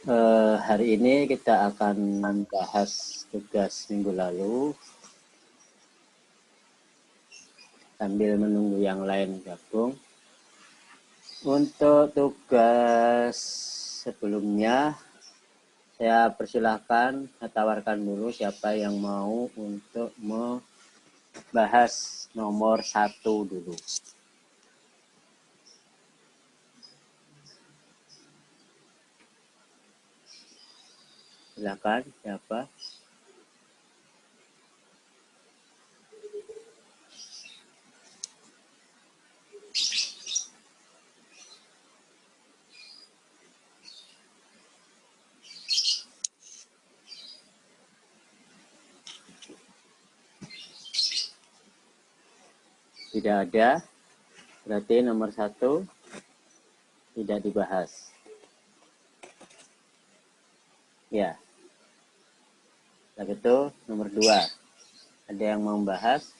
Hari ini kita akan membahas tugas minggu lalu sambil menunggu yang lain gabung. Untuk tugas sebelumnya, saya persilahkan tawarkan dulu siapa yang mau untuk membahas nomor 1 dulu. Silakan, siapa? Tidak ada, berarti nomor 1 tidak dibahas. Ya, begitu. Nomor 2, ada yang mau membahas?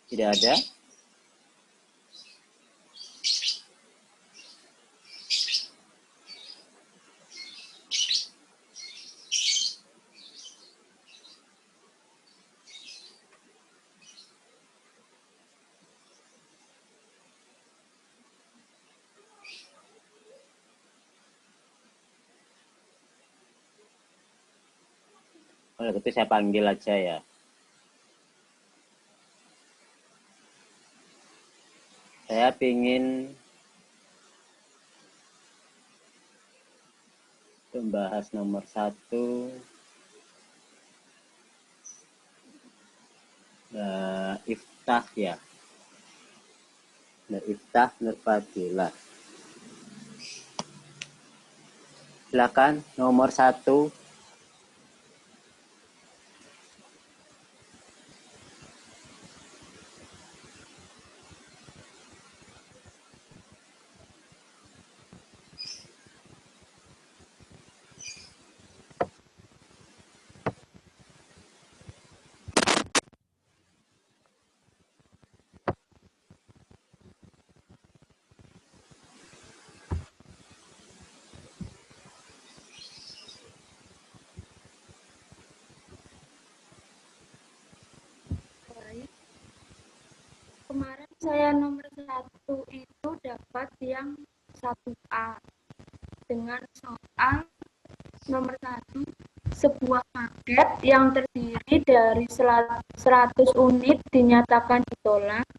Tidak ada. Kalau gitu saya panggil aja ya. Saya ingin membahas nomor 1, Iftah ya. Iftah Nurfadilah. Silakan nomor 1. Kemarin saya nomor 1 itu dapat yang 1A dengan soal nomor 1, sebuah paket yang terdiri dari 100 unit dinyatakan ditolak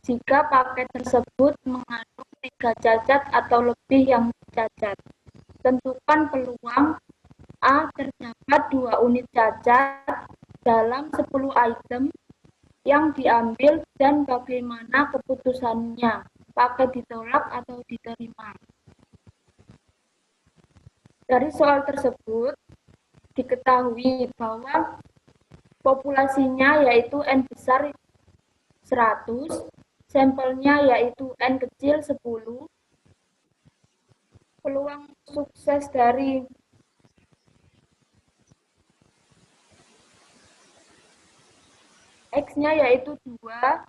jika paket tersebut mengandung 3 cacat atau lebih yang cacat. Tentukan peluang A. Terdapat 2 unit cacat dalam 10 item yang diambil dan bagaimana keputusannya, paket ditolak atau diterima. Dari soal tersebut diketahui bahwa populasinya yaitu N besar 100, sampelnya yaitu N kecil 10, peluang sukses dari X-nya yaitu 2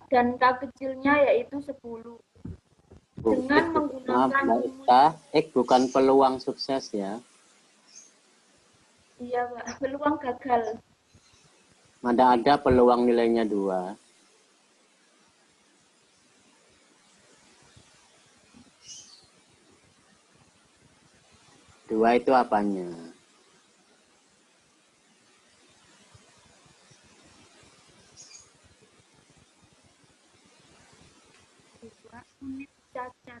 dan K kecilnya yaitu 10. Dengan menggunakan X bukan peluang sukses ya. Iya, Pak, peluang gagal. Mana ada peluang nilainya 2. Dua itu apanya? Unit cacat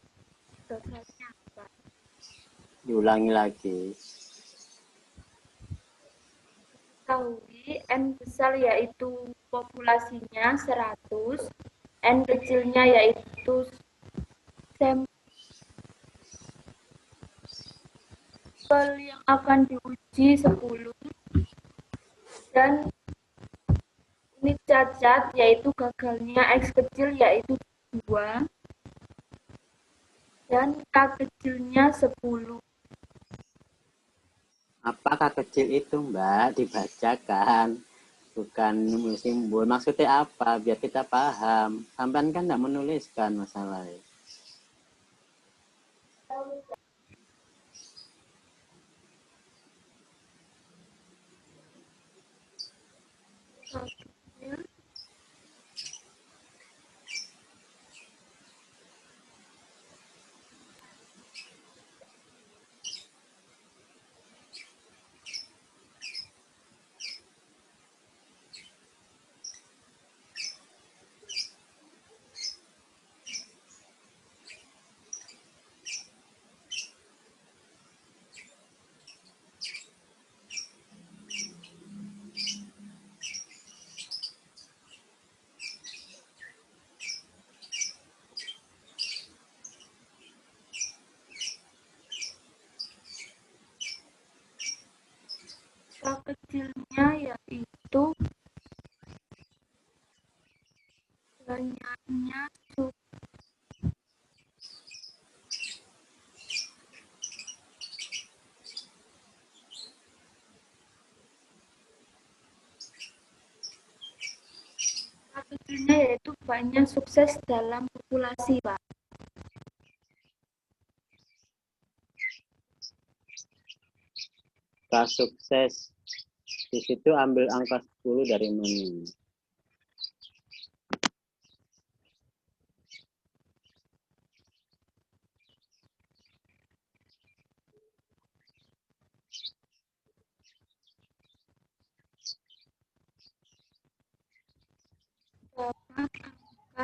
gagalnya apa? Diulangi lagi. Ketahui N besar yaitu populasinya 100, N kecilnya yaitu sampel yang akan diuji 10 dan unit cacat yaitu gagalnya X kecil yaitu 2. dan K kecilnya 10. Apakah kecil itu, Mbak? Dibacakan. Bukan simbol. Maksudnya apa? Biar kita paham. Sampai kan tidak menuliskan masalahnya. K kecilnya yaitu banyaknya kecilnya yaitu banyak sukses dalam populasi, Pak. Pas sukses. Di situ ambil angka 10 dari mana? Dapat angka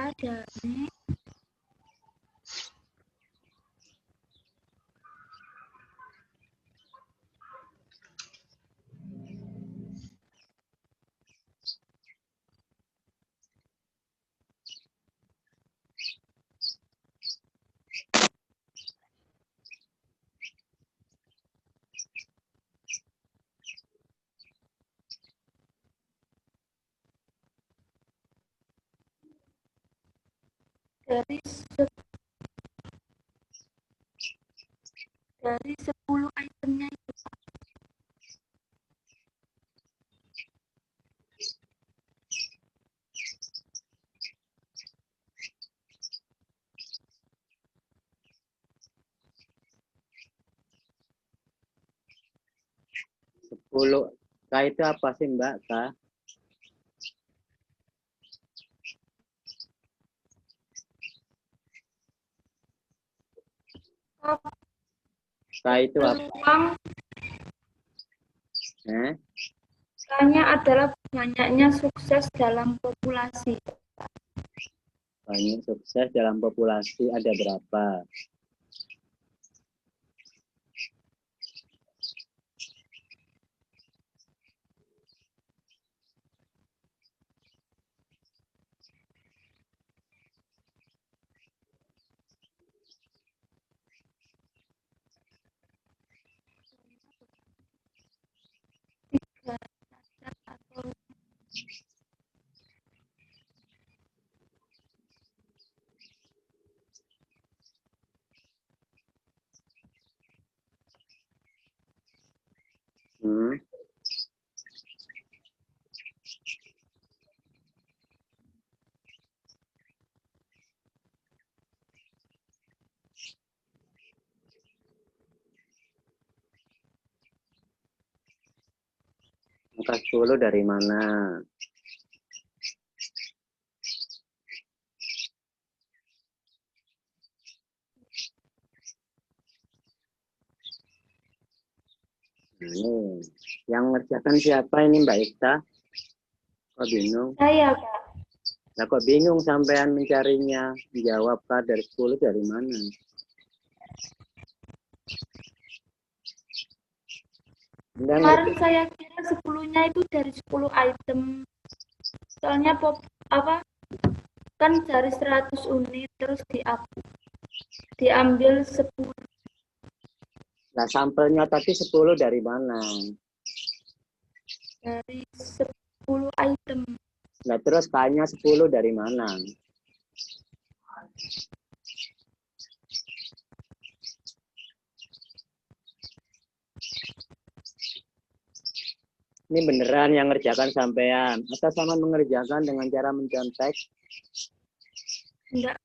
dari 10 itemnya itu. 10. K itu apa sih, Mbak? K? K itu apa? Peluang Eh? K-nya adalah banyaknya sukses dalam populasi. Banyak sukses dalam populasi ada berapa? Hmm. Angka 10 dari mana? Ini yang ngerjakan siapa ini, Mbak Ika? Kok bingung? Saya, Kak. Lah kok bingung sampean mencarinya? Jawab Kak, dari 10 dari mana? Kemarin saya kira 10-nya itu dari 10 item. Soalnya kan dari 100 unit terus diambil 10 Nah, sampelnya tadi 10 dari mana? dari 10 item. Nah, terus K-nya 10 dari mana? Ini beneran yang ngerjakan sampean atau sama mengerjakan dengan cara mencontek? Enggak.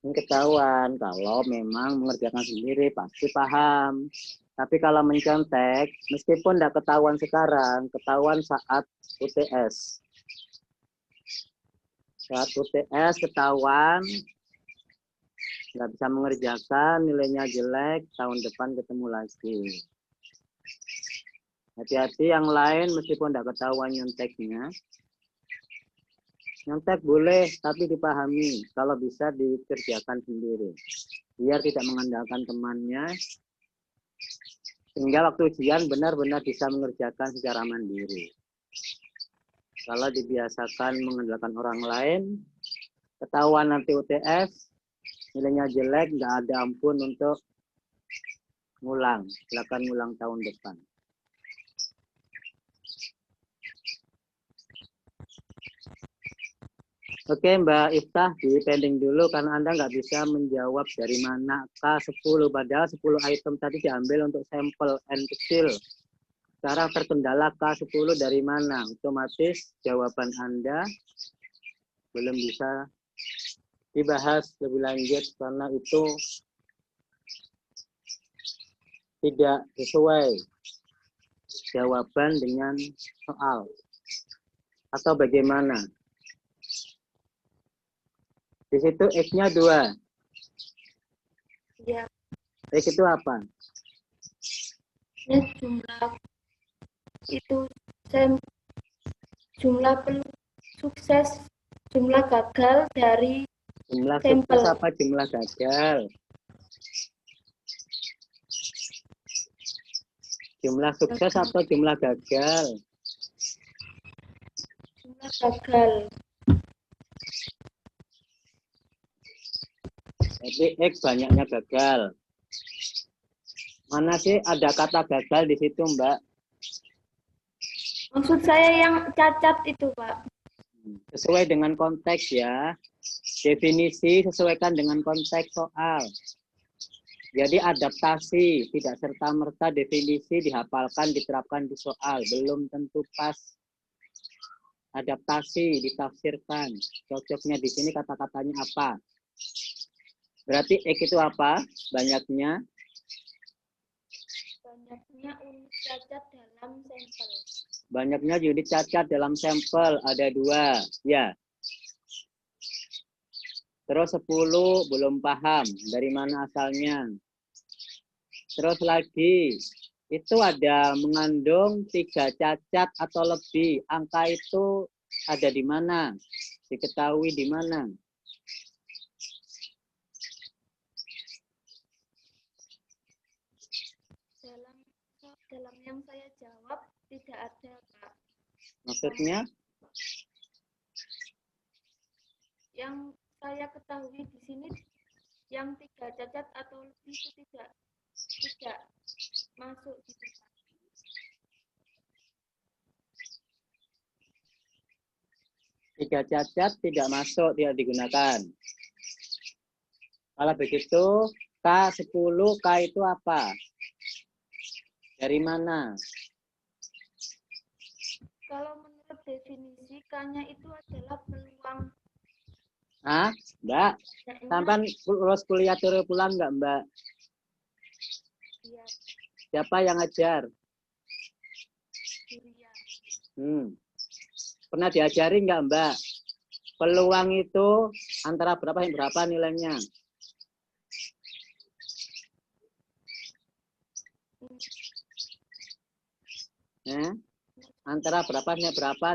Ini ketahuan kalau memang mengerjakan sendiri pasti paham. Tapi kalau mencontek, meskipun tidak ketahuan sekarang, ketahuan saat UTS. Saat UTS ketahuan, nggak bisa mengerjakan, nilainya jelek, tahun depan ketemu lagi. Hati-hati yang lain meskipun tidak ketahuan nyonteknya. Nyontek boleh, tapi dipahami. Kalau bisa dikerjakan sendiri. Biar tidak mengandalkan temannya. Sehingga waktu ujian benar-benar bisa mengerjakan secara mandiri. Kalau dibiasakan mengandalkan orang lain, ketahuan nanti UTS, nilainya jelek, nggak ada ampun untuk ngulang. Silakan ngulang tahun depan. Oke Mbak Iftah, di pending dulu karena Anda nggak bisa menjawab dari mana K10. Padahal 10 item tadi diambil untuk sampel N kecil. Sekarang terkendala K10 dari mana? Otomatis jawaban Anda belum bisa dibahas lebih lanjut karena itu tidak sesuai jawaban dengan soal. Atau bagaimana? Di situ X-nya 2. Ya, X itu apa? ini jumlah itu jumlah sukses, jumlah gagal dari Jumlah sampel. sukses apa jumlah gagal? Jumlah sukses atau jumlah gagal? Jumlah gagal. Jadi X banyaknya gagal. Mana sih ada kata gagal di situ, Mbak? Maksud saya yang cacat itu, Pak. Sesuai dengan konteks ya. Definisi sesuaikan dengan konteks soal. Jadi adaptasi, tidak serta-merta definisi dihafalkan, diterapkan di soal. Belum tentu pas. Adaptasi, ditafsirkan. Cocoknya di sini kata-katanya apa? Berarti X itu apa? Banyaknya? Banyaknya unit cacat dalam sampel. Banyaknya unit cacat dalam sampel. Ada 2. Ya. Terus 10 belum paham. Dari mana asalnya? Terus lagi. Itu ada mengandung 3 cacat atau lebih. Angka itu ada di mana? Diketahui di mana? Dalam yang saya jawab tidak ada, Pak. Maksudnya? Yang saya ketahui di sini yang 3 cacat atau lebih itu tidak masuk di sini. 3 cacat tidak masuk, tidak digunakan. Kalau begitu, K10, K itu apa? Dari mana? Kalau menurut definisi, K-nya itu adalah peluang. Hah? Mbak? Sampai lulus kuliah turun pulang nggak, Mbak? Iya. Siapa yang ngajar? Iya. Pernah diajari nggak, Mbak? Peluang itu antara berapa yang berapa nilainya? Antara berapa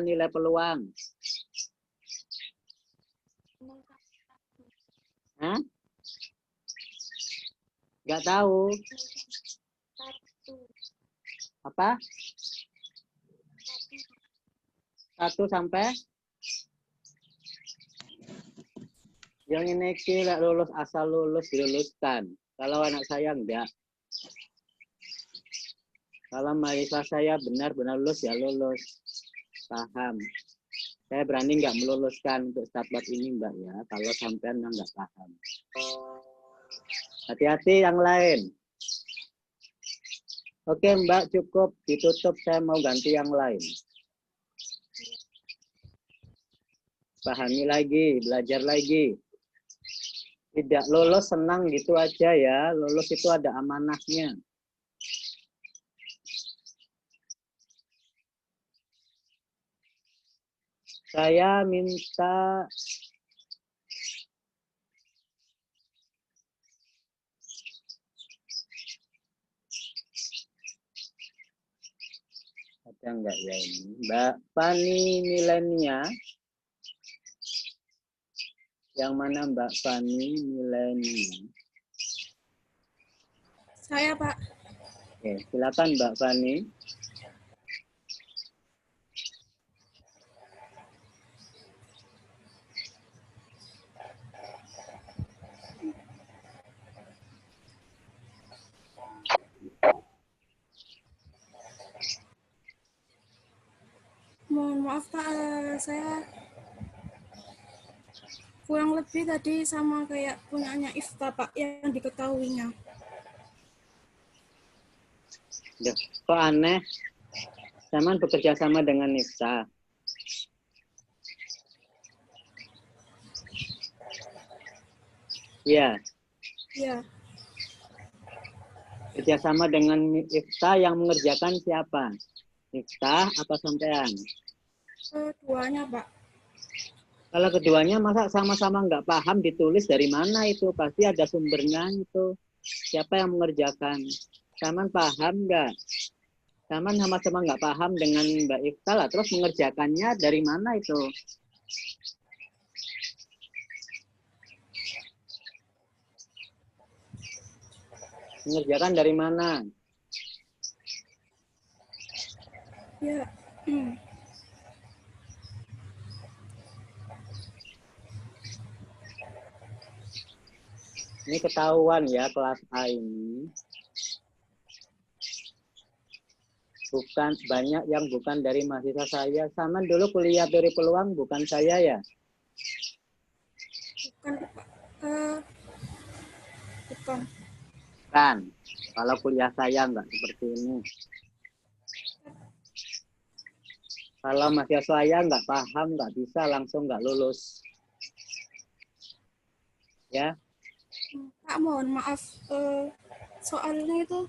nilai peluang? Hah? Nggak tahu. Apa? 1 sampai? Yang ini kira lulus asal lulus diluluskan. Kalau anak saya enggak. Kalau mahasiswa saya benar-benar lulus ya lulus. Paham. Saya berani nggak meluluskan untuk sahabat ini, Mbak ya. Kalau sampean nggak paham. Hati-hati yang lain. Oke Mbak, cukup ditutup, saya mau ganti yang lain. Pahami lagi, belajar lagi. Tidak lolos senang gitu aja ya, lolos itu ada amanahnya. Saya minta ada enggak ya ini? Mbak Fani nilainya. Yang mana Mbak Fani nilainya? Saya, Pak. Oke, silakan Mbak Fani. Mohon maaf, Pak. Saya kurang lebih tadi sama kayak punyanya Ifta, Pak, yang diketahuinya. Duh, kok aneh? Zaman bekerja sama dengan Nifta. Iya, Ya, kerjasama dengan Ifta yang mengerjakan siapa? Ifta apa sampean? keduanya, Pak. Kalau keduanya masa sama-sama nggak paham ditulis dari mana itu? Pasti ada sumbernya itu. Siapa yang mengerjakan? Saman paham nggak? Saman sama-sama nggak paham dengan Mbak Ifta lah. Terus mengerjakannya dari mana itu? Mengerjakan dari mana? Ya, Ini ketahuan ya kelas A ini. Bukan banyak yang bukan dari mahasiswa saya. Saman dulu kuliah dari peluang bukan saya ya. bukan, Pak. Bukan. Kan, kalau kuliah saya nggak seperti ini. Kalau mahasiswa saya nggak paham, nggak bisa, langsung nggak lulus. Ya, Pak, mohon maaf. Soalnya itu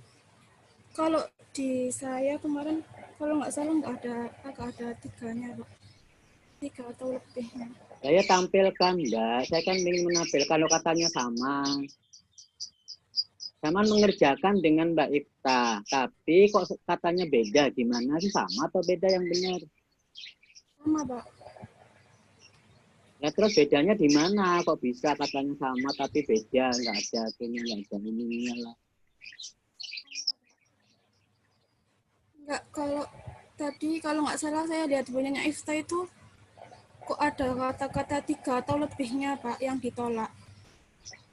kalau di saya kemarin, kalau nggak salah nggak ada tiganya, Pak. 3 atau lebihnya. saya tampilkan Mbak. Saya kan ingin menampilkan kalau katanya sama. Sama mengerjakan dengan Mbak Ifta, tapi kok katanya beda, gimana sih, sama atau beda yang benar? Sama, Pak. Ya terus bedanya di mana? Kok bisa katanya sama tapi beda, nggak ada itunya, nggak ada ininya lah. Enggak, kalau nggak salah saya lihat punyanya Ifta itu kok ada kata-kata 3 atau lebihnya, Pak, yang ditolak.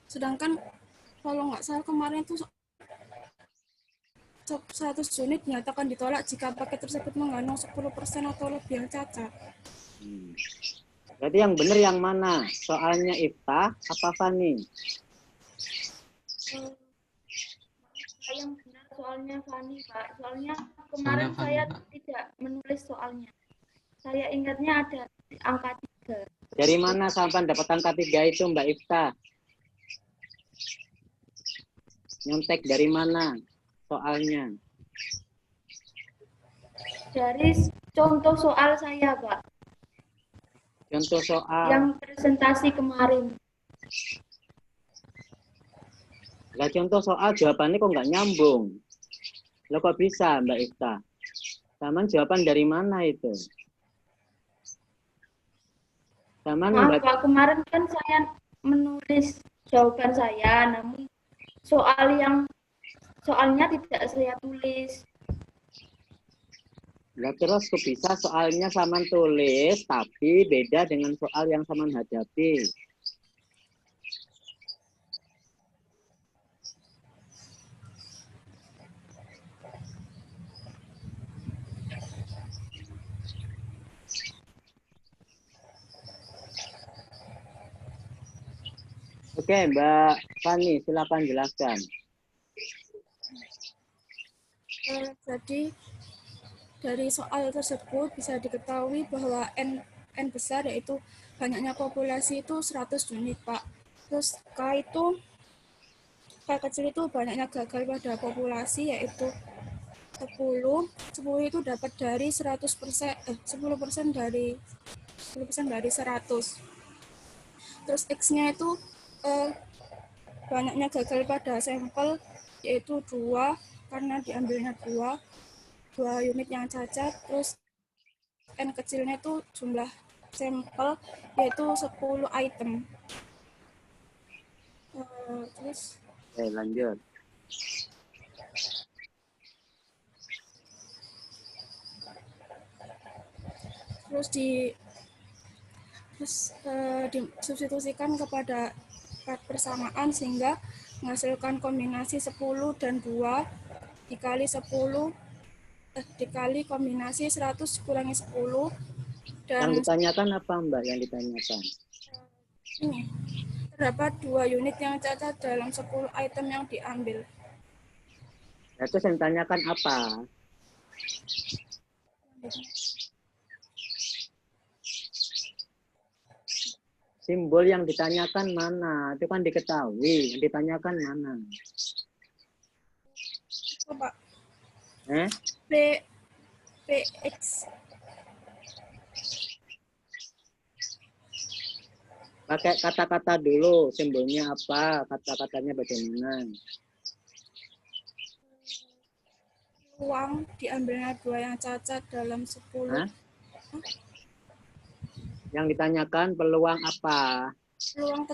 Sedangkan kalau nggak salah kemarin itu 100 unit dinyatakan ditolak jika paket tersebut mengandung 10% atau lebih yang cacat. Berarti yang benar yang mana? Soalnya Ifta apa Fani? Yang benar soalnya Fani, Pak. Soalnya kemarin saya tidak menulis soalnya. Saya ingatnya ada angka 3. Dari mana sampai dapat angka 3 itu Mbak Ifta? Nyontek dari mana soalnya? Dari contoh soal saya, Pak. Contoh soal. Yang presentasi kemarin. Lah contoh soal jawabannya kok nggak nyambung. Lo kok bisa Mbak Ifta? Taman jawaban dari mana itu? Taman Maaf Pak, kemarin kan saya menulis jawaban saya, namun soalnya tidak saya tulis. Lah terus kok bisa soalnya Saman tulis, tapi beda dengan soal yang Saman hadapi. Oke, Mbak Fani, silakan jelaskan. Jadi dari soal tersebut bisa diketahui bahwa N besar yaitu banyaknya populasi itu 100 unit, Pak. Terus K kecil itu banyaknya gagal pada populasi yaitu 10. 10 itu dapat dari 100%, 10% dari 100. Terus X-nya itu banyaknya gagal pada sampel yaitu 2 karena diambilnya 2 unit yang cacat. Terus N kecilnya itu jumlah sampel yaitu 10 item. Terus lanjut. Terus disubstitusikan kepada persamaan sehingga menghasilkan kombinasi 10 dan 2 dikali 10 dikali kombinasi 100 kurangi 10 dan Yang ditanyakan apa, Mbak? Yang ditanyakan ini terdapat 2 unit yang cacat dalam 10 item yang diambil. itu yang ditanyakan apa? Simbol yang ditanyakan mana? Itu kan diketahui. Yang ditanyakan mana? Coba. PX. Pakai kata-kata dulu. Simbolnya apa? Kata-katanya bagaimana? Uang diambilnya 2 yang cacat dalam 10. Yang ditanyakan peluang apa? Peluang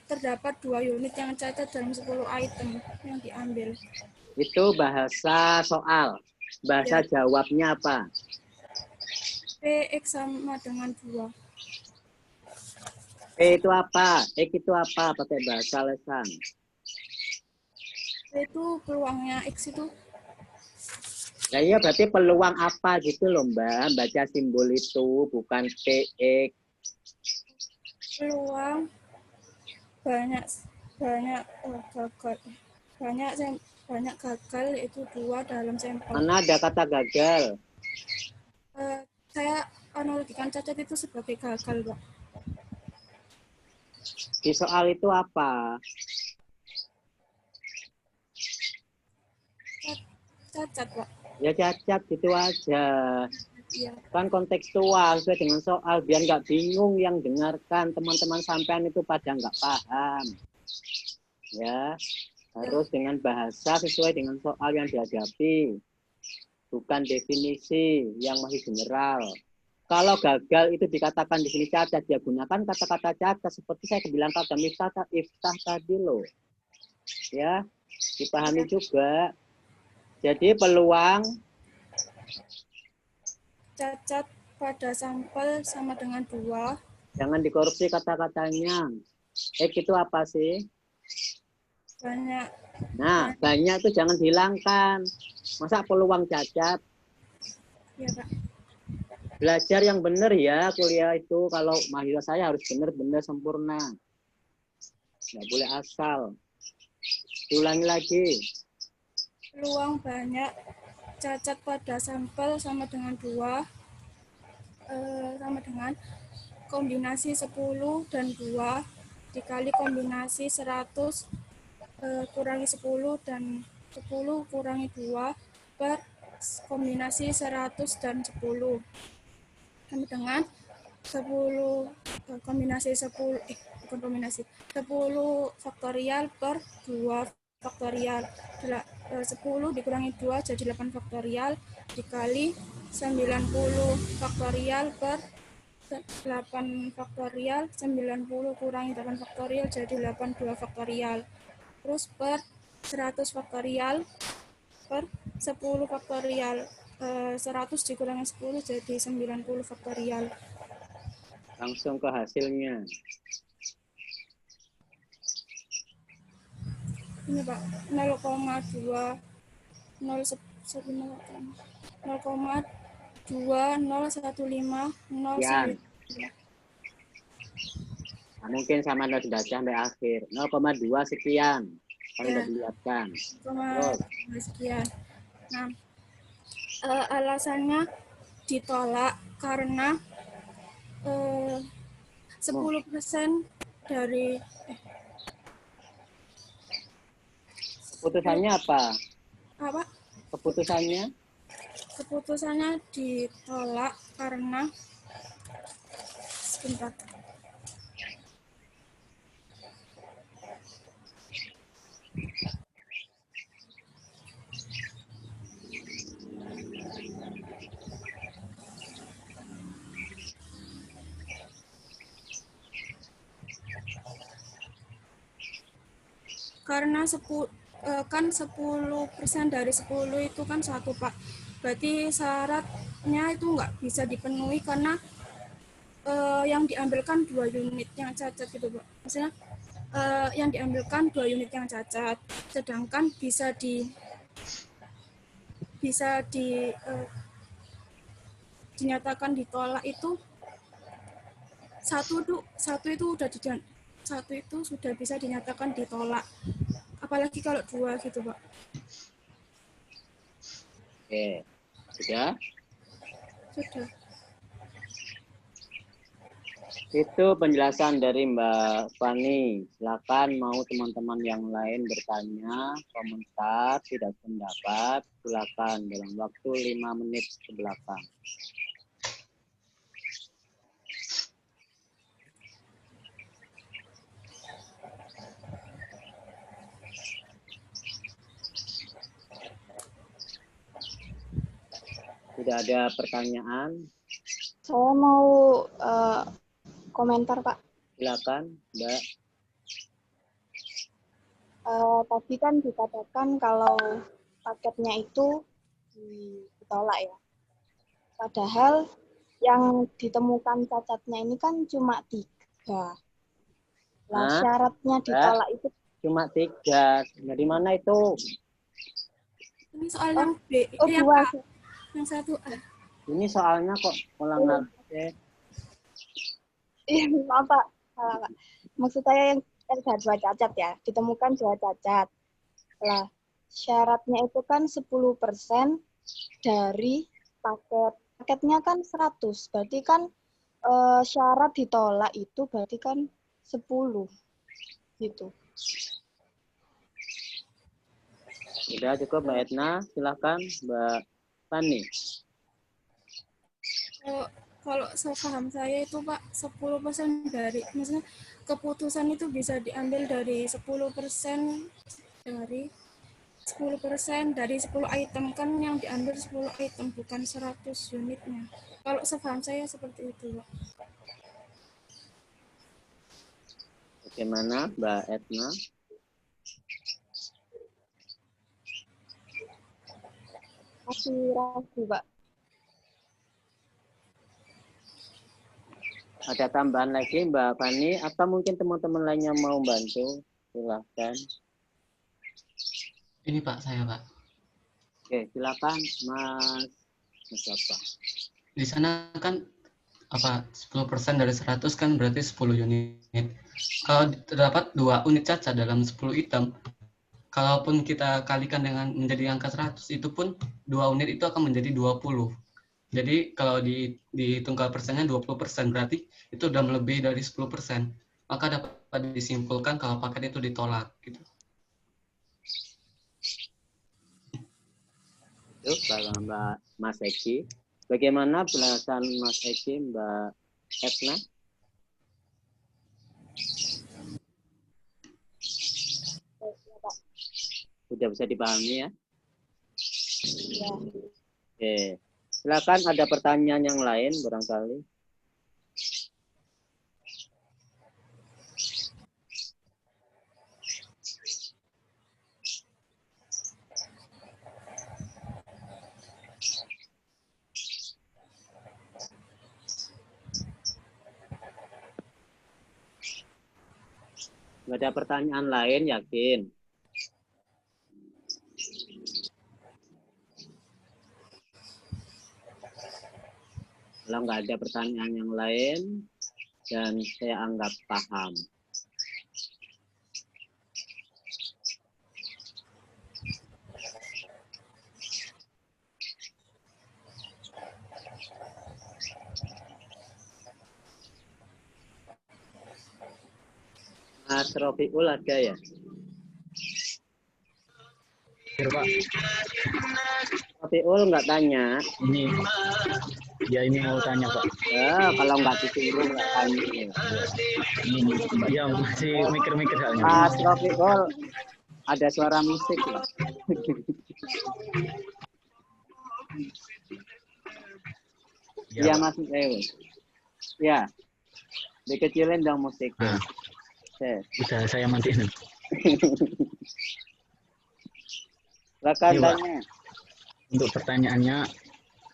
terdapat 2 unit yang cacat dalam 10 item yang diambil. Itu bahasa soal. Bahasa Ya. jawabnya apa? PX sama dengan 2. P itu apa? X itu apa? Pakai bahasa lesan. P itu peluangnya X itu. Ya iya berarti peluang apa gitu loh Mbak. Baca simbol itu bukan PX. Peluang banyak gagal. Banyak gagal itu 2 dalam sampel. Mana ada kata gagal? Saya analogikan cacat itu sebagai gagal, Pak. Di soal itu apa? Cacat, Pak. Ya cacat gitu aja. Iya. Kan kontekstual sesuai dengan soal biar nggak bingung yang dengarkan teman-teman sampean itu pada nggak paham. Ya harus dengan bahasa sesuai dengan soal yang dihadapi. Bukan definisi yang masih general. Kalau gagal itu dikatakan di sini cacat, dia gunakan kata-kata cacat seperti saya bilang kata iftah tadi loh. Ya, dipahami juga. Jadi peluang cacat pada sampel sama dengan 2. Jangan dikorupsi kata-katanya. Itu apa sih? Banyak. Nah, banyak itu jangan dihilangkan. Masa peluang cacat? Ya, Pak. Belajar yang benar ya kuliah itu. Kalau mahasiswa saya harus benar-benar sempurna. Nggak boleh asal. Ulangi lagi. Peluang banyak cacat pada sampel sama dengan 2. Sama dengan kombinasi 10 dan 2 dikali kombinasi 100 kurangi 10 dan 10 kurangi 2 per kombinasi 100 dan 10 sama dengan 10 kombinasi 10 bukan kombinasi 10 faktorial per 2 faktorial 10 dikurangi 2 jadi 8 faktorial dikali 90 faktorial per 8 faktorial 90 kurangi 8 faktorial jadi 82 faktorial terus per 100 faktorial per 10 faktorial 100 dikurangi 10 jadi 90 faktorial. Langsung ke hasilnya. Ini Pak 0,2 Sekian. Nah, mungkin sama Anda sudah sampai akhir. 0,2 sekian. Kan sudah dilihatkan. 0,2 sekian. Nah, Alasannya ditolak karena 10% dari Keputusannya apa? apa? Keputusannya? Keputusannya ditolak karena sebentar. Karena 10% dari 10 itu kan 1, Pak. Berarti syaratnya itu nggak bisa dipenuhi karena yang diambilkan 2 unit yang cacat gitu, Pak. Maksudnya yang diambilkan 2 unit yang cacat, sedangkan bisa dinyatakan ditolak itu satu itu sudah bisa dinyatakan ditolak, apalagi kalau 2 gitu, Pak. Oke, sudah. Itu penjelasan dari Mbak Fani. Silakan mau teman-teman yang lain bertanya, komentar, tidak pendapat, silakan dalam waktu 5 menit ke belakang. Tidak ada pertanyaan? Saya mau komentar, Pak. Silakan, Mbak. Tadi kan dikatakan kalau paketnya itu ditolak ya. Padahal yang ditemukan cacatnya ini kan cuma 3. Nah, syaratnya ditolak itu cuma 3. Dari mana itu? Ini soal yang B. yang 2. Yang 1A. Ini soalnya kok ulang lagi. Iya, maaf, Pak. Salah, Pak. Maksud saya yang ada 2 cacat ya, ditemukan 2 cacat. Lah, syaratnya itu kan 10% dari paket. Paketnya kan 100, berarti kan syarat ditolak itu berarti kan 10 gitu. Sudah cukup, Mbak Etna. Silakan, Mbak Fani. Kalau sepaham saya itu, Pak, 10% dari, maksudnya keputusan itu bisa diambil dari 10% dari 10 item, kan yang diambil 10 item bukan 100 unitnya. Kalau sepaham saya seperti itu, Pak. Bagaimana, Mbak Etna? Masih ragu, Pak. Ada tambahan lagi, Mbak Fani, atau mungkin teman-teman lainnya mau bantu? Silakan. Ini Pak, saya Pak. Oke, silakan Mas apa? Di sana kan 10% dari 100 kan berarti 10 unit. Kalau terdapat 2 unit cacat dalam 10 item, kalaupun kita kalikan dengan menjadi angka 100, itu pun 2 unit itu akan menjadi 20. Jadi kalau dihitung persennya 20%, berarti itu sudah melebihi dari 10%. Maka dapat disimpulkan kalau paket itu ditolak gitu. Itu Mbak Mas Eki. Bagaimana penjelasan Mas Eki, Mbak Etna? Sudah bisa dipahami ya? Ya. Oke. Silakan, ada pertanyaan yang lain barangkali. Nggak ada pertanyaan lain, yakin? Kalau nggak ada pertanyaan yang lain, dan saya anggap paham. Mas Rofiul ada ya? Pak. Rofiul nggak tanya. Ini mau tanya Pak. Ya, kalau nggak disuruh nggak tanya. Ya masih mikir-mikir soalnya. Mas Rofiul, ada suara musik. Iya Mas. Ya, dikecilin dong musiknya. Udah saya matiin. Silakan Iya, Pak. tanya. Untuk pertanyaannya,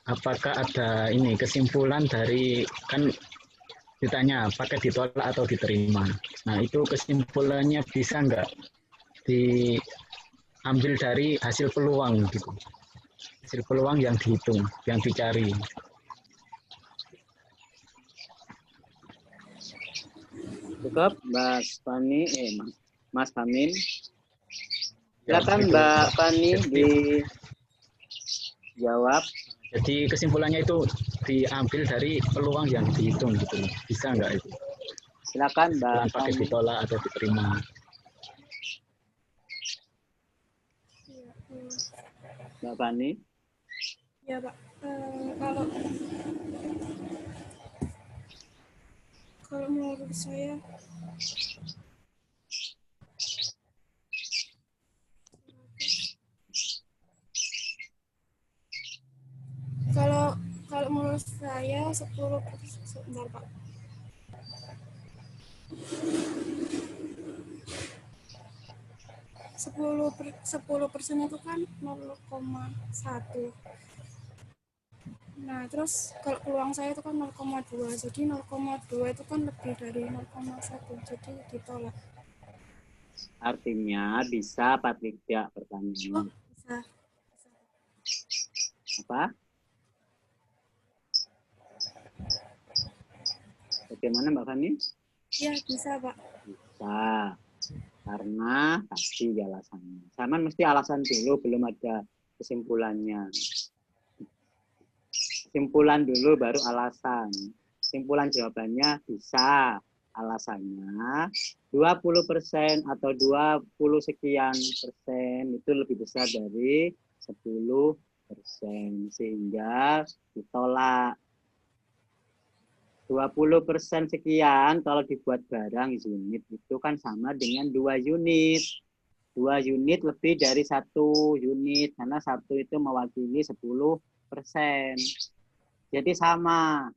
apakah ada ini kesimpulan dari, kan ditanya apakah ditolak atau diterima. Nah itu kesimpulannya bisa nggak diambil dari hasil peluang gitu. Hasil peluang yang dihitung, yang dicari. Cukup, Mbak Fani, Mas Hamim. Silakan Mbak Fani dijawab. Jadi kesimpulannya itu diambil dari peluang yang dihitung gitu. Bisa nggak itu? Silakan Mbak pakai Fani. ditolak atau diterima. Mbak Fani. Ya Pak, kalau menurut saya kalau menurut saya 10%, sebentar Pak. 10% itu kan 0,1. Nah, terus kalau peluang saya itu kan 0,2. Jadi 0,2 itu kan lebih dari 0,1. Jadi ditolak. Artinya bisa apa tidak pertanyaannya? Bisa. Apa? Bagaimana Mbak Fani? Ya, bisa Pak. Bisa. Karena tadi alasannya. Sama mesti alasan dulu, belum ada kesimpulannya. Kesimpulan dulu baru alasan. Kesimpulan jawabannya bisa. Alasannya 20% atau 20 sekian persen itu lebih besar dari 10%. Sehingga ditolak. 20% sekian kalau dibuat barang unit itu kan sama dengan 2 unit. 2 unit lebih dari 1 unit karena 1 itu mewakili 10%. Jadi sama.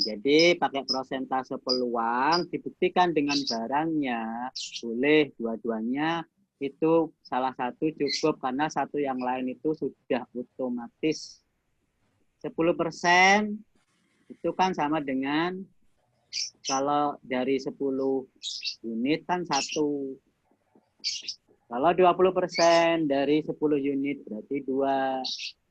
Jadi pakai prosentase peluang dibuktikan dengan barangnya. Boleh dua-duanya itu salah satu cukup karena satu yang lain itu sudah otomatis 10%. Itu kan sama dengan kalau dari 10 unit kan 1. Kalau 20% dari 10 unit berarti 2.